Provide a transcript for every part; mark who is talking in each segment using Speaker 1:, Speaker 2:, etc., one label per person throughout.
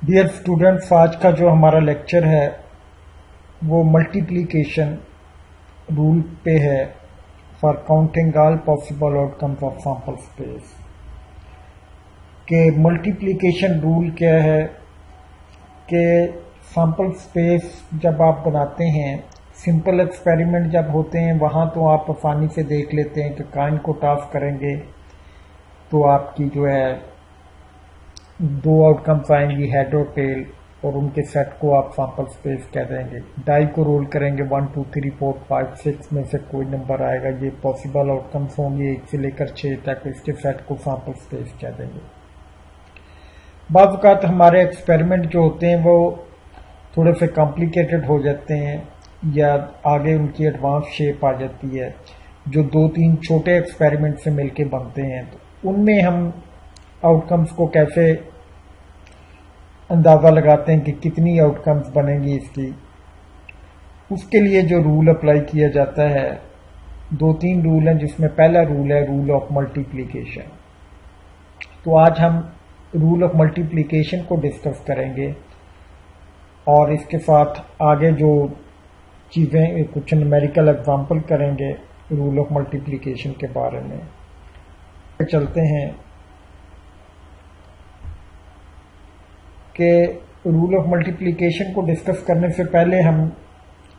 Speaker 1: Dear students, आज का जो हमारा लेक्चर है वो मल्टीप्लिकेशन रूल पे है for counting all possible outcomes of sample space. के मल्टीप्लिकेशन रूल क्या है कि सैंपल स्पेस जब आप बनाते हैं, सिंपल एक्सपेरिमेंट जब होते हैं वहां तो आप आसानी से देख लेते हैं कि काइन को टॉस करेंगे तो आपकी जो है दो आउटकम्स आएंगी, हेड और टेल, और उनके सेट को आप सैंपल स्पेस कह देंगे। डाई को रोल करेंगे 1 2 3 4 5 6 में से कोई नंबर आएगा, ये पॉसिबल आउटकम्स होंगे 1 से लेकर 6 तक, इसके सेट को सैंपल स्पेस कह देंगे। बाज़ औक़ात हमारे एक्सपेरिमेंट जो होते हैं वो थोड़े से कॉम्प्लिकेटेड हो जाते हैं या आगे उनकी एडवांस शेप आ जाती है जो 2-3 छोटे एक्सपेरिमेंट से मिलके बनते हैं, तो उनमें हम आउटकम्स को कैसे अंदाजा लगाते हैं कि कितनी आउटकम्स बनेंगी इसकी। उसके लिए जो रूल अप्लाई किया जाता है, 2-3 रूल हैं, जिसमें पहला रूल है रूल ऑफ मल्टीप्लिकेशन। तो आज हम रूल ऑफ मल्टीप्लिकेशन को डिस्कस करेंगे और इसके साथ आगे जो चीजें, कुछ न्यूमेरिकल एग्जांपल करेंगे रूल ऑफ मल्टीप्लिकेशन के बारे में। चलते हैं कि रूल ऑफ मल्टीप्लिकेशन को डिस्कस करने से पहले हम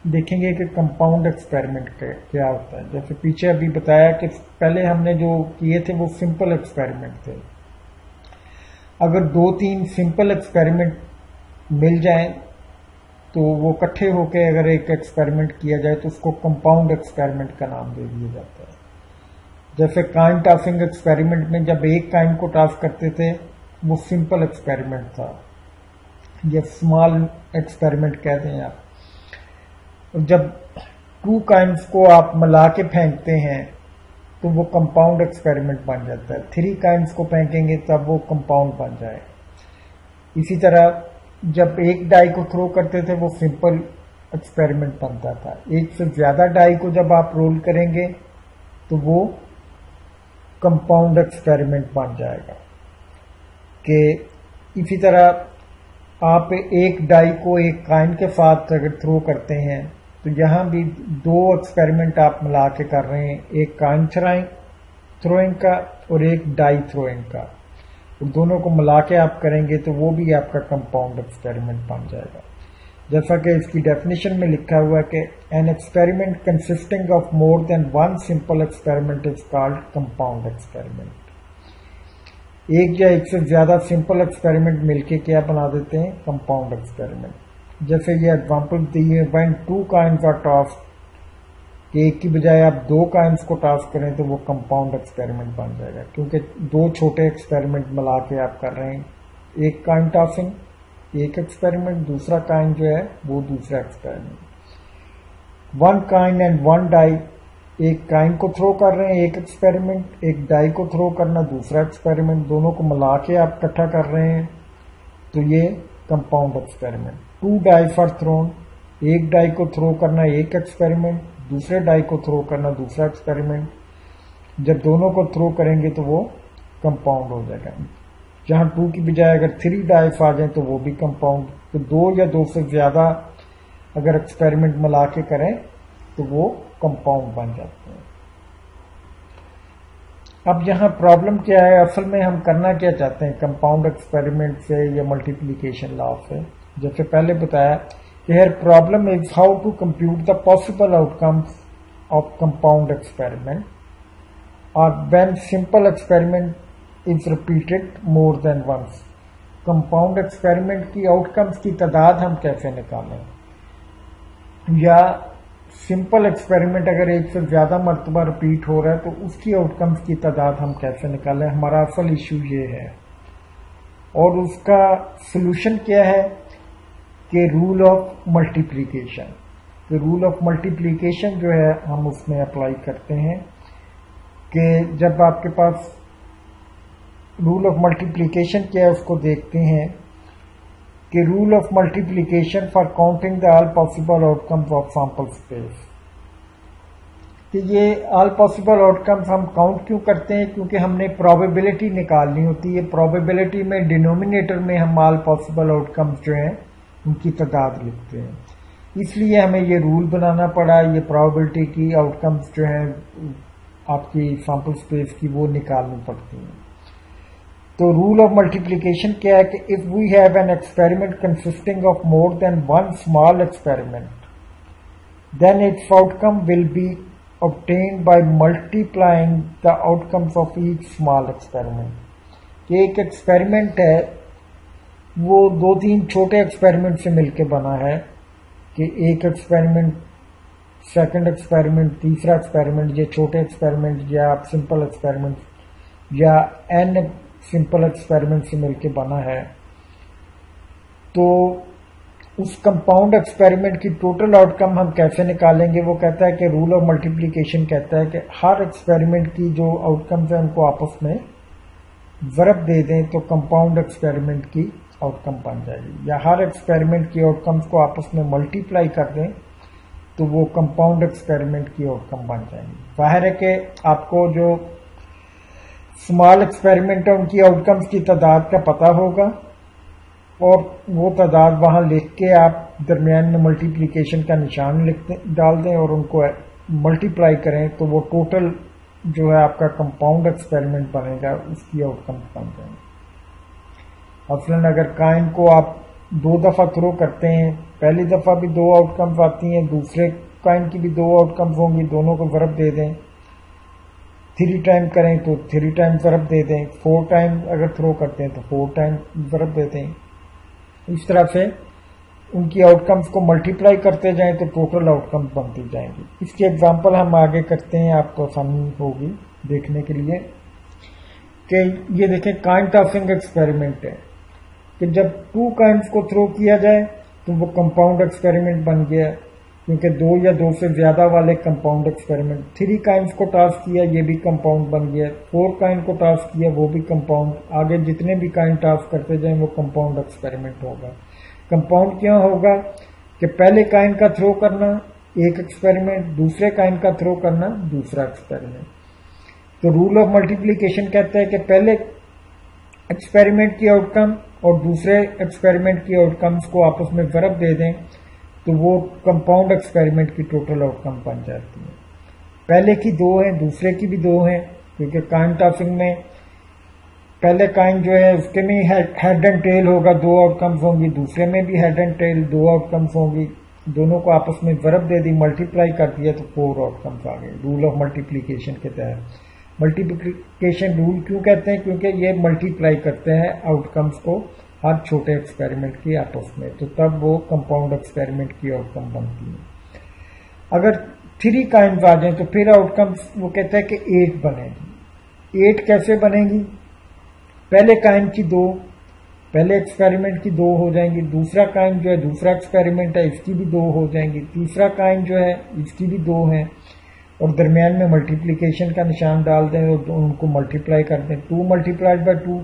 Speaker 1: देखेंगे कि कंपाउंड एक्सपेरिमेंट क्या होता है। जैसे पीछे अभी बताया कि पहले हमने जो किए थे वो सिंपल एक्सपेरिमेंट थे। अगर 2-3 सिंपल एक्सपेरिमेंट मिल जाएं तो वो इकट्ठे होकर अगर एक एक्सपेरिमेंट किया जाए तो उसको कंपाउंड एक्सपेरिमेंट का नाम दे दिया जाता है। जैसे काइन टॉसिंग एक्सपेरिमेंट में जब एक काइन को टॉस करते थे वो सिंपल एक्सपेरिमेंट था, ये स्मॉल एक्सपेरिमेंट कहते हैं आप। जब 2 काइन्स को आप मिला के फेंकते हैं तो वो कंपाउंड एक्सपेरिमेंट बन जाता है। 3 काइन्स को फेंकेंगे तब वो कंपाउंड बन जाए। इसी तरह जब एक डाई को थ्रो करते थे वो सिंपल एक्सपेरिमेंट बनता था। एक से ज्यादा डाई को जब आप रोल करेंगे तो वो कंपाउंड एक्सपेरिमेंट बन जाएगा। कि इसी तरह आप एक डाई को एक काइन के साथ अगर थ्रो करते हैं तो यहां भी 2 एक्सपेरिमेंट आप मिला के कर रहे हैं, एक काइन थ्रोइंग का और एक डाई थ्रोइंग का। तो दोनों को मिला के आप करेंगे तो वो भी आपका कंपाउंड एक्सपेरिमेंट बन जाएगा। जैसा कि इसकी डेफिनेशन में लिखा हुआ है कि N experiment consisting of more then 1 simple experiment is called compound experiment. एक या एक से ज्यादा सिंपल एक्सपेरिमेंट मिलके क्या बना देते हैं, कंपाउंड एक्सपेरिमेंट। जैसे ये एग्जांपल दिए, व्हेन 2 काइन्स आर टॉस्ड, एक की बजाय आप 2 काइन्स को टॉस करें तो वो कंपाउंड एक्सपेरिमेंट बन जाएगा, क्योंकि 2 छोटे एक्सपेरिमेंट मिला के आप कर रहे हैं। एक काइन टॉसिंग एक एक्सपेरिमेंट, दूसरा काइन जो है वो दूसरा एक्सपेरिमेंट। 1 काइन एंड 1 डाई, एक काइन को थ्रो कर रहे हैं एक एक्सपेरिमेंट, एक डाई को थ्रो करना दूसरा एक्सपेरिमेंट, दोनों को मिला के आप इकट्ठा कर रहे हैं तो ये compound experiment. 2 dice are thrown, एक डाई को थ्रो करना एक एक्सपेरिमेंट, दूसरे डाई को थ्रो करना दूसरा एक्सपेरिमेंट। जब दोनों को थ्रो करेंगे तो वो कंपाउंड हो जाएगा। जहां 2 की बजाय अगर 3 डाइस आ जाए तो वो भी कंपाउंड। तो 2 या 2 से ज्यादा अगर एक्सपेरिमेंट मिला के करें तो वो कंपाउंड बन जाते हैं। अब यहां प्रॉब्लम क्या है, असल में हम करना क्या चाहते हैं कंपाउंड एक्सपेरिमेंट से या मल्टीप्लिकेशन लॉ से। जैसे पहले बताया, here problem is how to compute the possible outcomes of compound experiment or when simple experiment is repeated more than once। compound experiment की outcomes की तादाद हम कैसे निकालें, या सिंपल एक्सपेरिमेंट अगर एक से ज्यादा मरतबा रिपीट हो रहा है तो उसकी आउटकम्स की तादाद हम कैसे निकालें। हमारा असल इश्यू ये है और उसका सोल्यूशन क्या है कि रूल ऑफ मल्टीप्लिकेशन। तो रूल ऑफ मल्टीप्लिकेशन जो है हम उसमें अप्लाई करते हैं कि जब आपके पास रूल ऑफ मल्टीप्लिकेशन क्या है उसको देखते हैं कि rule of multiplication for counting the all possible outcomes of sample space. कि ये ऑल पॉसिबल आउटकम्स हम काउंट क्यों करते हैं, क्योंकि हमने प्रोबेबिलिटी निकालनी होती है। प्रोबेबिलिटी में डिनोमिनेटर में हम ऑल पॉसिबल आउटकम्स जो हैं उनकी तादाद लिखते हैं, इसलिए हमें ये रूल बनाना पड़ा। ये प्रोबेबिलिटी की आउटकम्स जो हैं आपकी सैंपल स्पेस की वो निकालनी पड़ती हैं। तो रूल ऑफ मल्टीप्लिकेशन क्या है कि if we have an experiment consisting of more than one small experiment, then its outcome will be obtained by multiplying the outcomes of each small experiment. कि एक एक्सपेरिमेंट है वो 2-3 छोटे एक्सपेरिमेंट से मिलकर बना है, कि एक एक्सपेरिमेंट, सेकंड एक्सपेरिमेंट, तीसरा एक्सपेरिमेंट, ये छोटे एक्सपेरिमेंट या सिंपल एक्सपेरिमेंट या n सिंपल एक्सपेरिमेंट से मिलकर बना है। तो उस कंपाउंड एक्सपेरिमेंट की टोटल आउटकम हम कैसे निकालेंगे? वो कहता है कि रूल ऑफ मल्टीप्लिकेशन कहता है कि हर एक्सपेरिमेंट की जो आउटकम्स हैं उनको आपस में ज़रब दे दें तो कंपाउंड एक्सपेरिमेंट की आउटकम बन जाएगी, या हर एक्सपेरिमेंट की आउटकम्स को आपस में मल्टीप्लाई कर दें तो वो कंपाउंड एक्सपेरिमेंट की आउटकम बन जाएगी। जाहिर है कि आपको जो स्मॉल एक्सपेरिमेंट है उनकी आउटकम्स की तादाद का पता होगा, और वो तादाद वहां लिख के आप दरमियान में मल्टीप्लिकेशन का निशान डाल दें और उनको मल्टीप्लाई करें तो वो टोटल जो है आपका कंपाउंड एक्सपेरिमेंट बनेगा, उसकी आउटकम बन जाएंगे। मसलन अगर काइन को आप 2 दफा थ्रो करते हैं, पहली दफा भी 2 आउटकम्स आती हैं, दूसरे काइन की भी 2 आउटकम्स होंगी, दोनों को ज़रब दे दें। 3 टाइम करें तो 3 टाइम ज़रब दे दें, 4 टाइम अगर थ्रो करते हैं तो 4 टाइम ज़रब दे दें। इस तरह से उनकी आउटकम्स को मल्टीप्लाई करते जाएं तो टोटल आउटकम्स बनती जाएंगी। इसकी एग्जांपल हम आगे करते हैं, आपको आसानी होगी देखने के लिए। कि ये देखें, काइन टॉसिंग एक्सपेरिमेंट है कि जब 2 काइन्स को थ्रो किया जाए तो वो कंपाउंड एक्सपेरिमेंट बन गया, क्योंकि 2 या 2 से ज्यादा वाले कंपाउंड एक्सपेरिमेंट। 3 काइन्स को टॉस किया, ये भी कंपाउंड बन गया। 4 काइन को टॉस किया, वो भी कंपाउंड। आगे जितने भी काइन टॉस करते जाएं वो कंपाउंड एक्सपेरिमेंट होगा। कंपाउंड क्या होगा कि पहले काइन का थ्रो करना एक एक्सपेरिमेंट, दूसरे काइन का थ्रो करना दूसरा एक्सपेरिमेंट। तो रूल ऑफ मल्टीप्लिकेशन कहता है कि पहले एक्सपेरिमेंट की आउटकम और दूसरे एक्सपेरिमेंट की आउटकम्स को आपस में ज़रब दे दें तो वो कंपाउंड एक्सपेरिमेंट की टोटल आउटकम बन जाती है। पहले की 2 हैं, दूसरे की भी 2 हैं, क्योंकि काइन टॉसिंग में पहले काइन जो है उसके में हेड एंड टेल होगा, 2 आउटकम्स होंगी, दूसरे में भी हेड एंड टेल 2 आउटकम्स होंगी। दोनों को आपस में ज़रब दे दी, मल्टीप्लाई कर दिया तो 4 आउटकम्स आ गए रूल ऑफ मल्टीप्लिकेशन के तहत। मल्टीप्लिकेशन रूल क्यों कहते हैं? क्योंकि ये मल्टीप्लाई करते हैं आउटकम्स को हर छोटे एक्सपेरिमेंट की आपस में, तो तब वो कंपाउंड एक्सपेरिमेंट की आउटकम बनती है। अगर 3 काइन्स आ जाएं तो फिर आउटकम्स वो कहता है कि 8 बनेगी। 8 कैसे बनेगी? पहले काइन की 2, पहले एक्सपेरिमेंट की 2 हो जाएंगी, दूसरा काइन जो है दूसरा एक्सपेरिमेंट है इसकी भी 2 हो जाएंगी, तीसरा काइन जो है इसकी भी 2 है, और दरमियान में मल्टीप्लिकेशन का निशान डाल दें और उनको मल्टीप्लाई कर दें। 2 मल्टीप्लाइड बाय 2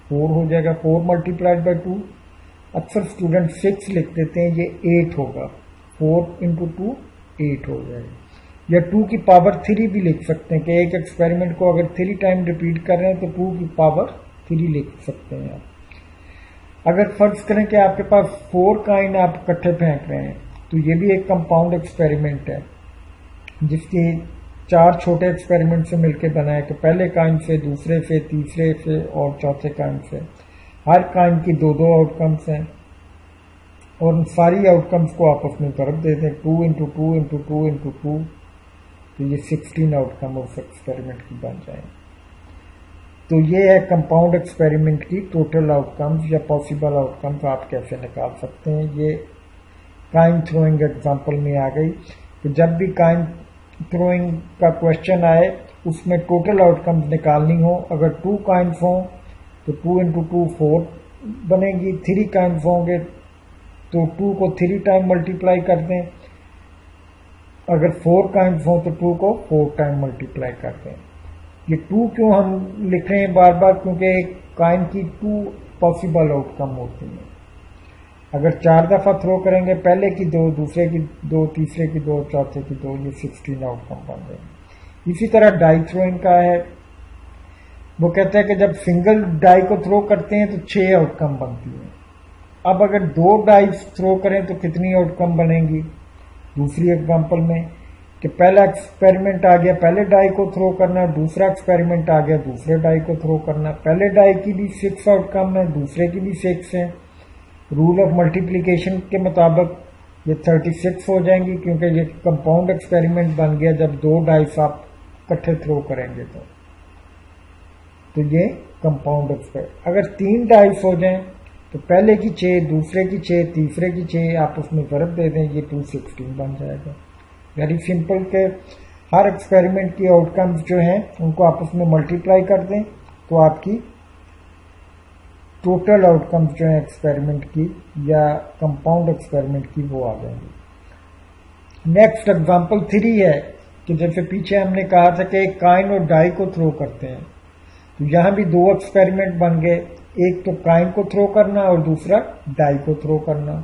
Speaker 1: 4 हो जाएगा, 4 मल्टीप्लाइड बाय 2 अक्सर स्टूडेंट 6 लिख देते हैं, ये 8 होगा। 4 इंटू 2 8 हो जाएगा। या 2 की पावर 3 भी लिख सकते हैं कि एक एक्सपेरिमेंट को अगर 3 टाइम रिपीट कर रहे हैं तो 2 की पावर 3 लिख सकते हैं आप। अगर फर्ज करें कि आपके पास 4 काइन आप इकट्ठे फेंक रहे हैं तो ये भी एक कंपाउंड एक्सपेरिमेंट है जिसकी 4 छोटे एक्सपेरिमेंट से मिलकर बना है कि पहले काइन से, दूसरे से, तीसरे से और चौथे काइन से। हर काइन की 2-2 आउटकम्स हैं और उन सारी आउटकम्स को आपस में ज़रब दे दें, 2 इंटू 2 इंटू 2 इंटू 2, तो ये 16 आउटकम उस एक्सपेरिमेंट की बन जाए। तो ये है कंपाउंड एक्सपेरिमेंट की टोटल आउटकम्स या पॉसिबल आउटकम्स आप कैसे निकाल सकते हैं। ये काइन थ्रोइंग एग्जांपल में आ गई कि जब भी काइन थ्रोइंग का क्वेश्चन आए उसमें टोटल आउटकम्स निकालनी हो, अगर 2 काइन्स हों तो 2 इंटू 2 4 बनेगी, 3 काइन्स होंगे तो 2 को 3 टाइम मल्टीप्लाई कर दें, अगर 4 काइन्स हों तो 2 को 4 टाइम मल्टीप्लाई कर दें। ये 2 क्यों हम लिख रहे हैं बार बार? क्योंकि काइन की 2 पॉसिबल आउटकम होती हैं। अगर 4 दफा थ्रो करेंगे, पहले की 2, दूसरे की 2, तीसरे की 2, चौथे की 2, ये 16 आउटकम बन जाएंगे। इसी तरह डाई थ्रोइंग का है, वो कहता है कि जब सिंगल डाई को थ्रो करते हैं तो 6 आउटकम बनती है। अब अगर 2 डाई थ्रो करें तो कितनी आउटकम बनेंगी? दूसरी एग्जांपल में कि पहला एक्सपेरिमेंट आ गया, पहले डाई को थ्रो करना, दूसरा एक्सपेरिमेंट आ गया, दूसरे डाई को थ्रो करना। पहले डाई की भी 6 आउटकम है, दूसरे की भी 6 है। रूल ऑफ मल्टीप्लिकेशन के मुताबिक ये 36 हो जाएंगी, क्योंकि ये कंपाउंड एक्सपेरिमेंट बन गया जब 2 डाइस आप इकट्ठे थ्रो करेंगे तो ये कंपाउंड एक्सपेरिमेंट। अगर 3 डाइस हो जाएं तो पहले की 6, दूसरे की 6, तीसरे की 6, आप उसमें ज़रब दे दें, ये 216 बन जाएगा। वेरी सिंपल के हर एक्सपेरिमेंट की आउटकम्स जो हैं उनको आपस में मल्टीप्लाई कर दें तो आपकी टोटल आउटकम्स जो है एक्सपेरिमेंट की या कंपाउंड एक्सपेरिमेंट की वो आ जाएंगी। नेक्स्ट एग्जांपल 3 है कि जैसे पीछे हमने कहा था कि एक काइन और डाई को थ्रो करते हैं, तो यहां भी 2 एक्सपेरिमेंट बन गए, एक तो काइन को थ्रो करना और दूसरा डाई को थ्रो करना।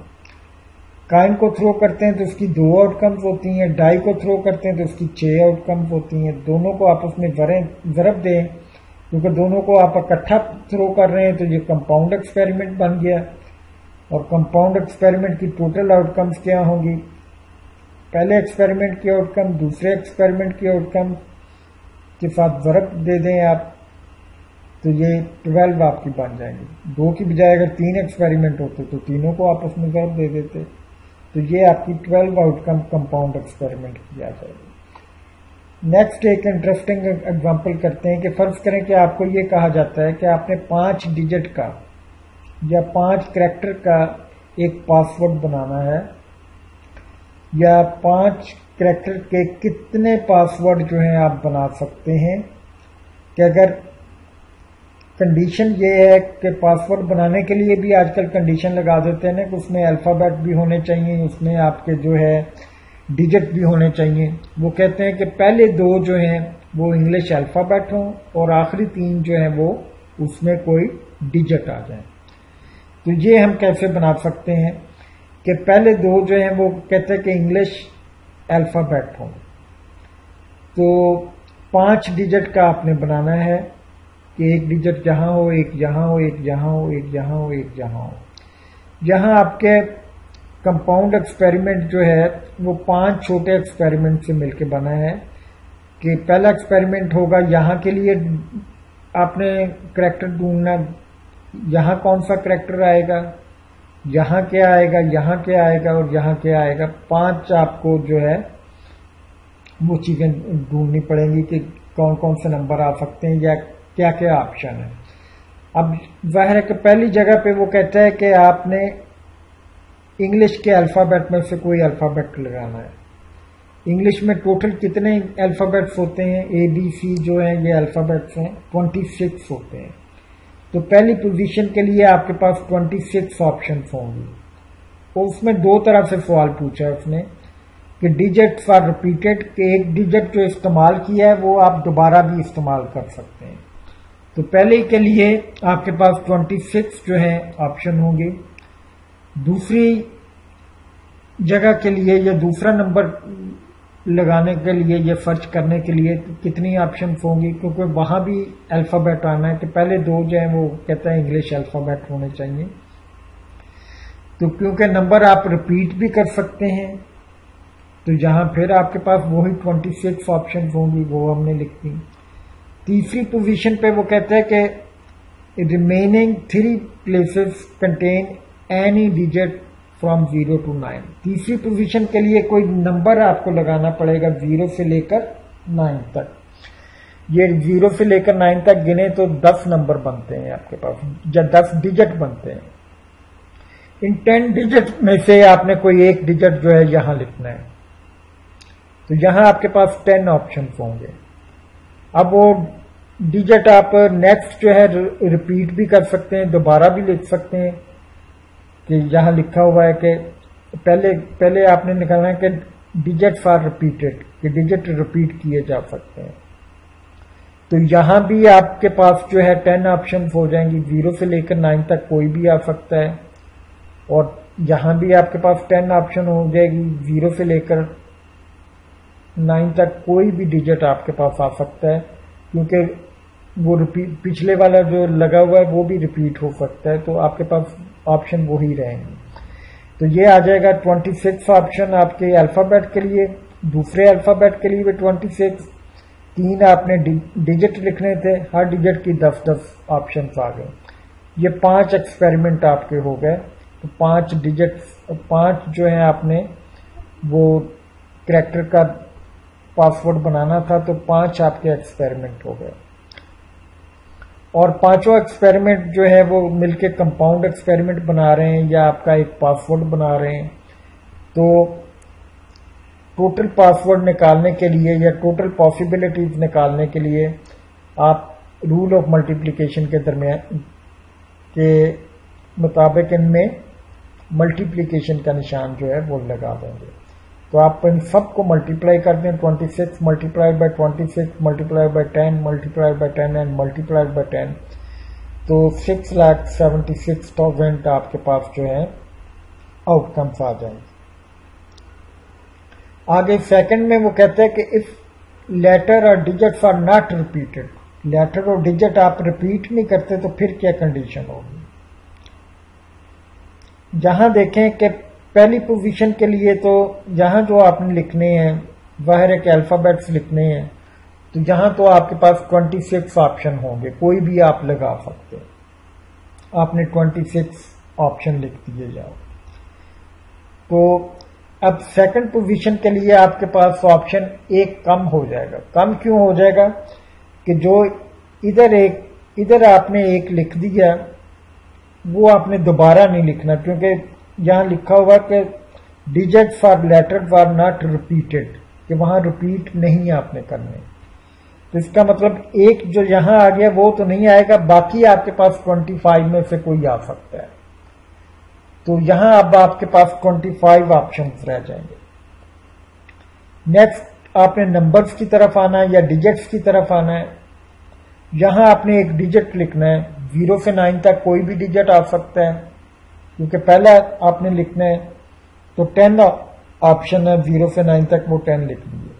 Speaker 1: काइन को थ्रो करते हैं तो उसकी 2 आउटकम्स होती हैं, डाई को थ्रो करते हैं तो उसकी 6 आउटकम्स होती हैं। दोनों को आपस में ज़रब दें, क्योंकि दोनों को आप इकट्ठा थ्रो कर रहे हैं तो ये कंपाउंड एक्सपेरिमेंट बन गया। और कंपाउंड एक्सपेरिमेंट की टोटल आउटकम्स क्या होंगी? पहले एक्सपेरिमेंट की आउटकम दूसरे एक्सपेरिमेंट की आउटकम के साथ ज़रब दे दें आप, तो ये 12 आपकी बन जाएंगी। 2 की बजाय अगर 3 एक्सपेरिमेंट होते तो तीनों को आपस में ज़रब दे देते, तो ये आपकी 12 आउटकम कंपाउंड एक्सपेरिमेंट की आ जाएगी। नेक्स्ट एक इंटरेस्टिंग एग्जांपल करते हैं कि फर्ज करें कि आपको ये कहा जाता है कि आपने 5 डिजिट का या 5 कैरेक्टर का एक पासवर्ड बनाना है, या 5 कैरेक्टर के कितने पासवर्ड जो हैं आप बना सकते हैं। कि अगर कंडीशन ये है कि पासवर्ड बनाने के लिए भी आजकल कंडीशन लगा देते हैं ना कि उसमें अल्फ़ाबेट भी होने चाहिए, उसमें आपके जो है डिजिट भी होने चाहिए। वो कहते हैं कि पहले 2 जो हैं वो इंग्लिश अल्फ़ाबेट हों और आखिरी 3 जो हैं वो उसमें कोई डिजिट आ जाए। तो ये हम कैसे बना सकते हैं कि पहले 2 जो हैं वो कहते हैं कि इंग्लिश अल्फ़ाबेट हों। तो 5 डिजिट का आपने बनाना है कि एक डिजिट जहां हो, एक यहां हो, एक यहां हो, एक यहां हो, एक यहां हो। यहां आपके कंपाउंड एक्सपेरिमेंट जो है वो 5 छोटे एक्सपेरिमेंट से मिलकर बना है। कि पहला एक्सपेरिमेंट होगा, यहां के लिए आपने करैक्टर ढूंढना, यहां कौन सा करैक्टर आएगा, यहां क्या आएगा, यहां क्या आएगा और यहां क्या आएगा। 5 आपको जो है वो चीजें ढूंढनी पड़ेंगी कि कौन कौन से नंबर आ सकते हैं या क्या क्या ऑप्शन है। अब जाहिर है कि पहली जगह पे वो कहता है कि आपने इंग्लिश के अल्फ़ाबेट में से कोई अल्फ़ाबेट लगाना है। इंग्लिश में टोटल कितने अल्फ़ाबेट्स होते हैं? ABC जो है ये अल्फ़ाबेट्स हैं, 26 होते हैं। तो पहली पोजीशन के लिए आपके पास 26 ऑप्शंस होंगे। और उसमें 2 तरह से सवाल पूछा है उसने कि डिजिट्स आर रिपीटेड, कि एक डिजिट जो इस्तेमाल किया है वो आप दोबारा भी इस्तेमाल कर सकते हैं। तो पहले के लिए आपके पास 26 जो है ऑप्शन होंगे। दूसरी जगह के लिए या दूसरा नंबर लगाने के लिए या सर्च करने के लिए कितनी ऑप्शंस होंगी, क्योंकि वहां भी अल्फ़ाबेट आना है। तो पहले 2 जो है वो कहता है इंग्लिश अल्फ़ाबेट होने चाहिए। तो क्योंकि नंबर आप रिपीट भी कर सकते हैं तो यहां फिर आपके पास वही 26 ऑप्शंस होंगी, वो हमने लिख दी। तीसरी पोजीशन पे वो कहता है कि remaining 3 places contain any digit from 0 to 9। तीसरी पोजीशन के लिए कोई नंबर आपको लगाना पड़ेगा 0 से लेकर 9 तक। ये 0 से लेकर 9 तक गिने तो 10 नंबर बनते हैं आपके पास, या 10 डिजिट बनते हैं। इन 10 डिजिट में से आपने कोई एक डिजिट जो है यहां लिखना है। तो यहां आपके पास 10 ऑप्शन होंगे। अब वो डिजिट आप नेक्स्ट जो है रिपीट भी कर सकते हैं, दोबारा भी लिख सकते हैं। कि यहां लिखा हुआ है कि पहले आपने निकालना है कि डिजिट्स आर रिपीटेड, कि डिजिट रिपीट किए जा सकते हैं। तो यहां भी आपके पास जो है 10 ऑप्शन हो जाएंगी, 0 से लेकर 9 तक कोई भी आ सकता है। और यहाँ भी आपके पास 10 ऑप्शन हो जाएगी, 0 से लेकर 9 तक कोई भी डिजिट आपके पास आ सकता है, क्योंकि वो रिपीट पिछले वाला जो लगा हुआ है वो भी रिपीट हो सकता है, तो आपके पास ऑप्शन वही रहेंगे। तो ये आ जाएगा 26 ऑप्शन आपके अल्फाबेट के लिए, दूसरे अल्फाबेट के लिए भी 26, 3 आपने डिजिट लिखने थे, हर डिजिट की 10-10 ऑप्शन आ गए। ये 5 एक्सपेरिमेंट आपके हो गए। तो 5 डिजिट 5 जो है आपने वो कैरेक्टर का पासवर्ड बनाना था, तो 5 आपके एक्सपेरिमेंट हो गए। और पांचों एक्सपेरिमेंट जो है वो मिलके कंपाउंड एक्सपेरिमेंट बना रहे हैं या आपका एक पासवर्ड बना रहे हैं। तो टोटल पासवर्ड निकालने के लिए या टोटल पॉसिबिलिटीज निकालने के लिए आप रूल ऑफ मल्टीप्लिकेशन के दरमियान के मुताबिक इनमें मल्टीप्लिकेशन का निशान जो है वो लगा देंगे। तो आप इन सबको मल्टीप्लाई कर दें, 26 multiplied bye 26 multiplied by 10 multiplied by 10 and multiplied by 10, तो 6,76,000 आपके पास जो है आउटकम्स आ जाएंगे। आगे सेकंड में वो कहते हैं कि इफ लेटर और digits are not repeated, letter और डिजिट आप रिपीट नहीं करते तो फिर क्या कंडीशन होगी। जहां देखें कि पहली पोजीशन के लिए तो यहां जो आपने लिखने हैं बाहर एक अल्फाबेट्स लिखने हैं, तो यहां तो आपके पास 26 ऑप्शन होंगे, कोई भी आप लगा सकते हैं। आपने 26 ऑप्शन लिख दिए जाओ। तो अब सेकंड पोजीशन के लिए आपके पास ऑप्शन एक कम हो जाएगा। कम क्यों हो जाएगा कि जो इधर आपने एक लिख दिया वो आपने दोबारा नहीं लिखना, क्योंकि यहां लिखा हुआ कि डिजिट्स और लेटर्स आर नॉट रिपीटेड, कि वहां रिपीट नहीं आपने करने। तो इसका मतलब एक जो यहां आ गया वो तो नहीं आएगा, बाकी आपके पास 25 में से कोई आ सकता है। तो यहां अब आपके पास 25 ऑप्शंस रह जाएंगे। नेक्स्ट आपने नंबर्स की तरफ आना है या डिजिट्स की तरफ आना है। यहां आपने एक डिजिट लिखना है, 0 से 9 तक कोई भी डिजिट आ सकता है, क्योंकि पहला आपने लिखना है। तो 10 ऑप्शन है, 0 से 9 तक वो 10 लिख लीजिए।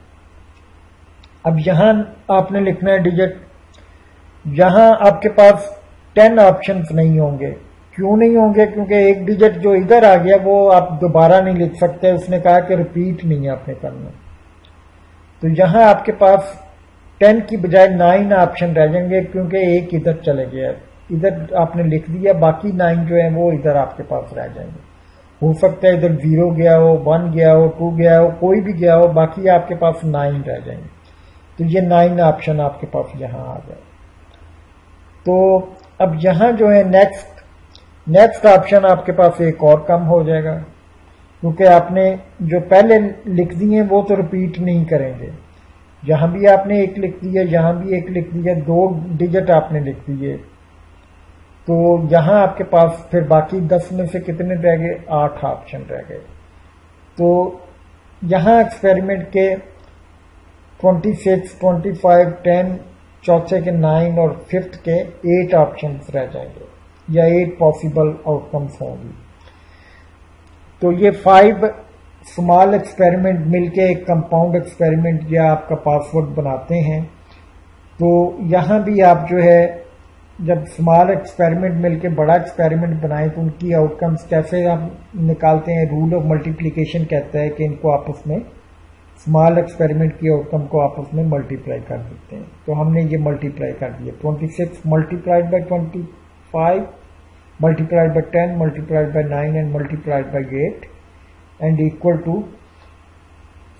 Speaker 1: अब यहां आपने लिखना है डिजिट, यहां आपके पास 10 ऑप्शंस नहीं होंगे। क्यों नहीं होंगे? क्योंकि एक डिजिट जो इधर आ गया वो आप दोबारा नहीं लिख सकते, उसने कहा कि रिपीट नहीं आपने करना। तो यहां आपके पास 10 की बजाय 9 ऑप्शन रह जाएंगे, क्योंकि एक इधर चले गया, इधर आपने लिख दिया, बाकी 9 जो है वो इधर आपके पास रह जाएंगे। हो सकता है इधर 0 गया हो, 1 गया हो, 2 गया हो, कोई भी गया हो, बाकी आपके पास 9 रह जाएंगे। तो ये 9 ऑप्शन आपके पास यहां आ गए। तो अब यहां जो है नेक्स्ट ऑप्शन आपके पास एक और कम हो जाएगा, क्योंकि आपने जो पहले लिख दिए वो तो रिपीट नहीं करेंगे। यहां भी आपने एक लिख दिया, यहां भी एक लिख दिया, 2 डिजिट आपने लिख दिए। तो यहां आपके पास फिर बाकी 10 में से कितने रह गए? 8 ऑप्शन रह गए। तो यहां एक्सपेरिमेंट के 26, 25, 10, चौथे के 9 और फिफ्थ के 8 ऑप्शन रह जाएंगे या 8 पॉसिबल आउटकम्स होंगी। तो ये 5 स्मॉल एक्सपेरिमेंट मिलके एक कंपाउंड एक्सपेरिमेंट या आपका पासवर्ड बनाते हैं। तो यहां भी आप जो है जब स्मॉल एक्सपेरिमेंट मिलके बड़ा एक्सपेरिमेंट बनाए तो उनकी आउटकम्स कैसे हम निकालते हैं। रूल ऑफ मल्टीप्लिकेशन कहता है कि इनको आपस में स्मॉल एक्सपेरिमेंट की आउटकम को आपस में मल्टीप्लाई कर देते हैं। तो हमने ये मल्टीप्लाई कर दिया, 26 multiplied by 25 multiplied by 10 multiplied by 9 and multiplied by 8 and equal to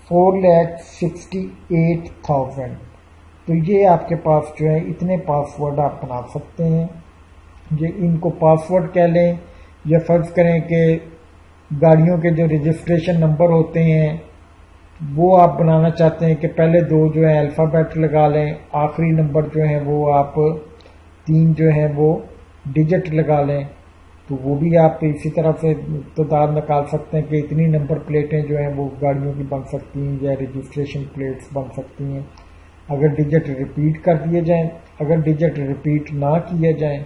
Speaker 1: 4,68,000। तो ये आपके पास जो है इतने पासवर्ड आप बना सकते हैं। ये इनको पासवर्ड कह लें, या फर्ज करें कि गाड़ियों के जो रजिस्ट्रेशन नंबर होते हैं वो आप बनाना चाहते हैं कि पहले 2 जो है अल्फ़ाबेट लगा लें, आखिरी नंबर जो है वो आप 3 जो है वो डिजिट लगा लें। तो वो भी आप इसी तरह से तादाद निकाल सकते हैं कि इतनी नंबर प्लेटें जो हैं वो गाड़ियों की बन सकती हैं या रजिस्ट्रेशन प्लेट्स बन सकती हैं अगर डिजिट रिपीट कर दिए जाएं। अगर डिजिट रिपीट ना किए जाएं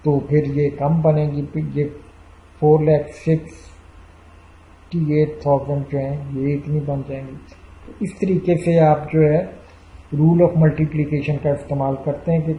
Speaker 1: तो फिर ये कम बनेगी, ये 4,68,000 जो है ये इतनी बन जाएंगी। इस तरीके से आप जो है रूल ऑफ मल्टीप्लिकेशन का इस्तेमाल करते हैं कि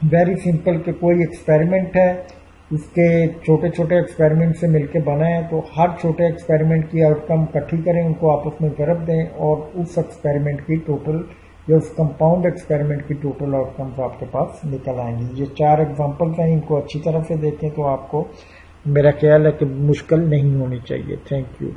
Speaker 1: वेरी सिंपल कि कोई एक्सपेरिमेंट है, उसके छोटे छोटे एक्सपेरिमेंट से मिलके बना है, तो हर छोटे एक्सपेरिमेंट की आउटकम इकट्ठी करें, उनको आपस में ज़रब दें और उस एक्सपेरिमेंट की टोटल या उस कंपाउंड एक्सपेरिमेंट की टोटल आउटकम्स आपके पास निकल आएंगी। ये 4 एग्जांपल्स हैं, इनको अच्छी तरह से देखें तो आपको मेरा ख्याल है कि मुश्किल नहीं होनी चाहिए। Thank you.